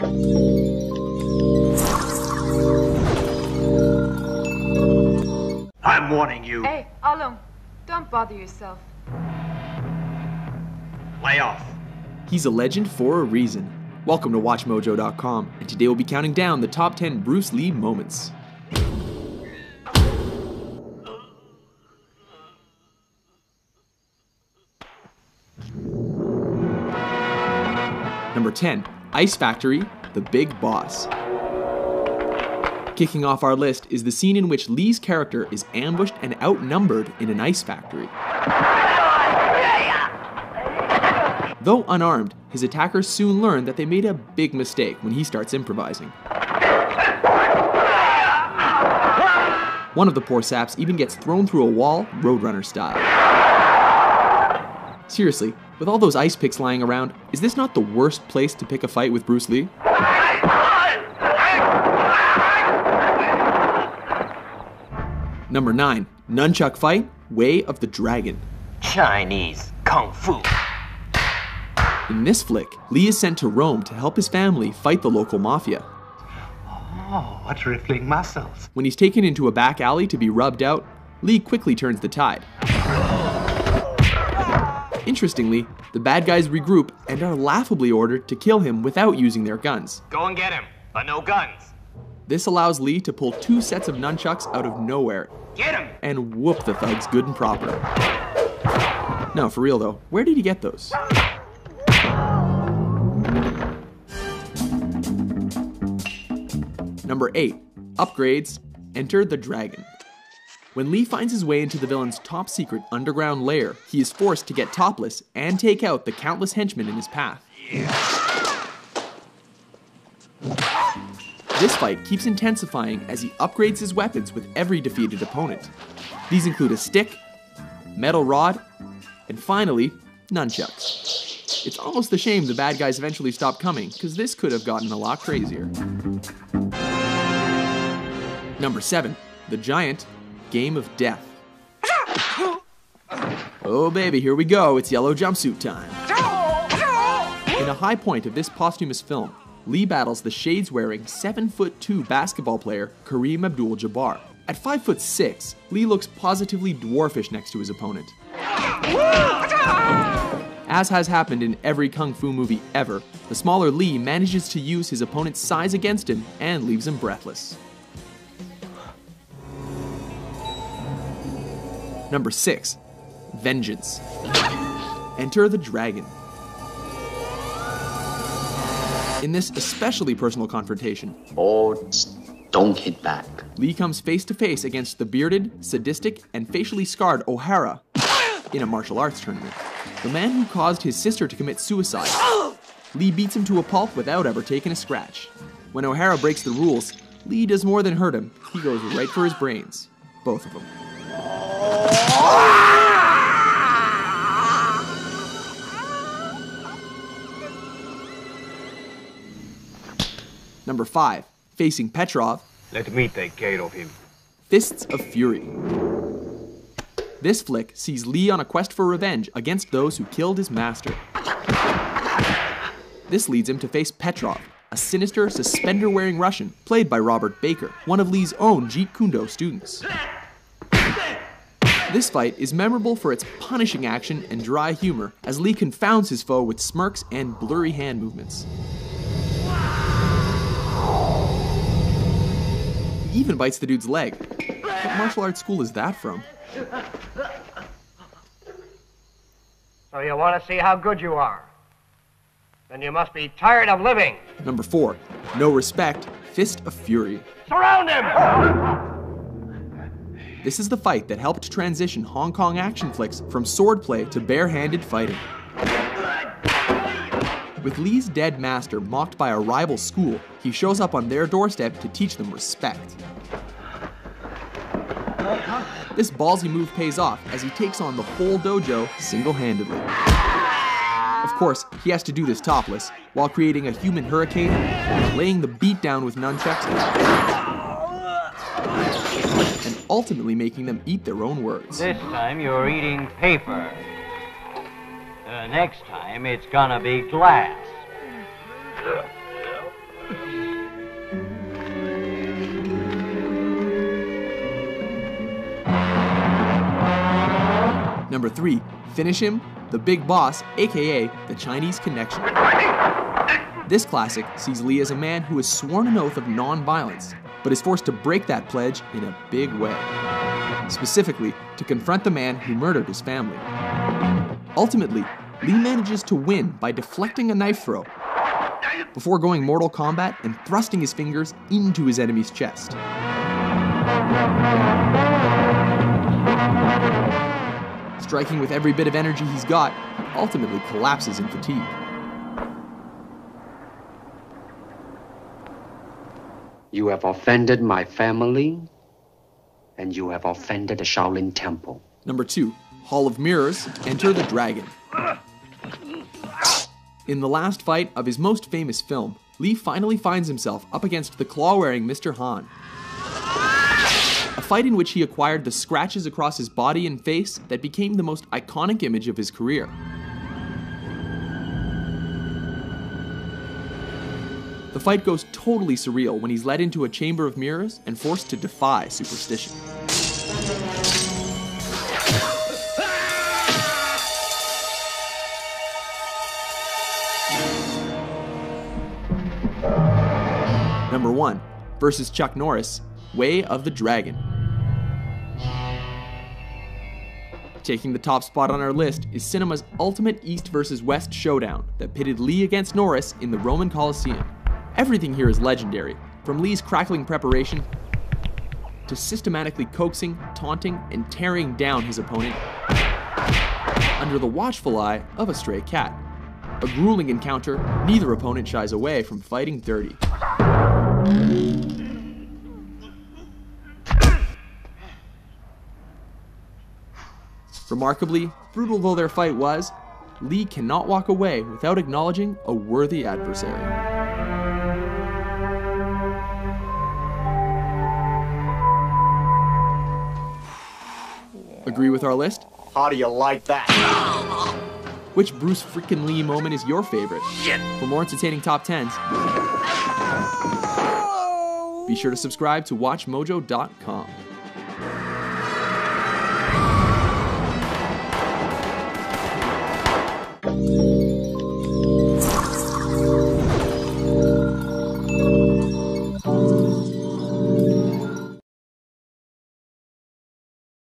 I'm warning you. Hey, Alum, don't bother yourself. Lay off. He's a legend for a reason. Welcome to WatchMojo.com, and today we'll be counting down the top 10 Bruce Lee moments. Number 10, Ice Factory, The Big Boss. Kicking off our list is the scene in which Lee's character is ambushed and outnumbered in an ice factory. Though unarmed, his attackers soon learn that they made a big mistake when he starts improvising. One of the poor saps even gets thrown through a wall, Roadrunner style. Seriously, with all those ice picks lying around, is this not the worst place to pick a fight with Bruce Lee? Number 9, Nunchuck Fight, Way of the Dragon. Chinese Kung Fu. In this flick, Lee is sent to Rome to help his family fight the local mafia. Oh, what rippling muscles. When he's taken into a back alley to be rubbed out, Lee quickly turns the tide. Interestingly, the bad guys regroup and are laughably ordered to kill him without using their guns. Go and get him, but no guns. This allows Lee to pull 2 sets of nunchucks out of nowhere. Get him! And whoop the thugs good and proper. No, for real though, where did he get those? Number 8, Upgrades, Enter the Dragon. When Lee finds his way into the villain's top secret underground lair, he is forced to get topless and take out the countless henchmen in his path. This fight keeps intensifying as he upgrades his weapons with every defeated opponent. These include a stick, metal rod, and finally, nunchucks. It's almost a shame the bad guys eventually stopped coming, because this could have gotten a lot crazier. Number 7, The Giant, Game of Death. Oh baby, here we go, it's yellow jumpsuit time. In a high point of this posthumous film, Lee battles the shades-wearing 7'2" basketball player Kareem Abdul-Jabbar. At 5'6", Lee looks positively dwarfish next to his opponent. As has happened in every kung fu movie ever, the smaller Lee manages to use his opponent's size against him and leaves him breathless. Number 6, Vengeance. Enter the Dragon. In this especially personal confrontation, don't hit back. Lee comes face to face against the bearded, sadistic, and facially scarred O'Hara in a martial arts tournament. The man who caused his sister to commit suicide. Lee beats him to a pulp without ever taking a scratch. When O'Hara breaks the rules, Lee does more than hurt him. He goes right for his brains. Both of them. Number 5, facing Petrov. Let me take care of him. Fists of Fury. This flick sees Lee on a quest for revenge against those who killed his master. This leads him to face Petrov, a sinister, suspender-wearing Russian played by Robert Baker, one of Lee's own Jeet Kune Do students. This fight is memorable for its punishing action and dry humor, as Lee confounds his foe with smirks and blurry hand movements. He even bites the dude's leg. What martial arts school is that from? So you want to see how good you are? Then you must be tired of living. Number 4, No Respect, Fist of Fury. Surround him! This is the fight that helped transition Hong Kong action flicks from swordplay to bare-handed fighting. With Lee's dead master mocked by a rival school, he shows up on their doorstep to teach them respect. This ballsy move pays off as he takes on the whole dojo single-handedly. Of course, he has to do this topless, while creating a human hurricane, laying the beat down with nunchucks, and ultimately making them eat their own words. This time you're eating paper. Next time it's gonna be glass. Number 3, finish him, the Big Boss, aka the Chinese Connection. This classic sees Li as a man who has sworn an oath of non-violence, but is forced to break that pledge in a big way. Specifically, to confront the man who murdered his family. Ultimately, Li manages to win by deflecting a knife throw, before going Mortal Kombat and thrusting his fingers into his enemy's chest. Striking with every bit of energy he's got, he ultimately collapses in fatigue. You have offended my family, and you have offended the Shaolin Temple. Number 2, Hall of Mirrors, Enter the Dragon. In the last fight of his most famous film, Li finally finds himself up against the claw-wearing Mr. Han. A fight in which he acquired the scratches across his body and face that became the most iconic image of his career. The fight goes totally surreal when he's led into a chamber of mirrors and forced to defy superstition. Number 1, versus Chuck Norris, Way of the Dragon. Taking the top spot on our list is cinema's ultimate East versus West showdown that pitted Li against Norris in the Roman Colosseum. Everything here is legendary, from Li's crackling preparation to systematically coaxing, taunting, and tearing down his opponent under the watchful eye of a stray cat. A grueling encounter, neither opponent shies away from fighting dirty. Remarkably, brutal though their fight was, Li cannot walk away without acknowledging a worthy adversary. Agree with our list? How do you like that? Which Bruce freaking Lee moment is your favorite? For more entertaining top 10s, be sure to subscribe to WatchMojo.com.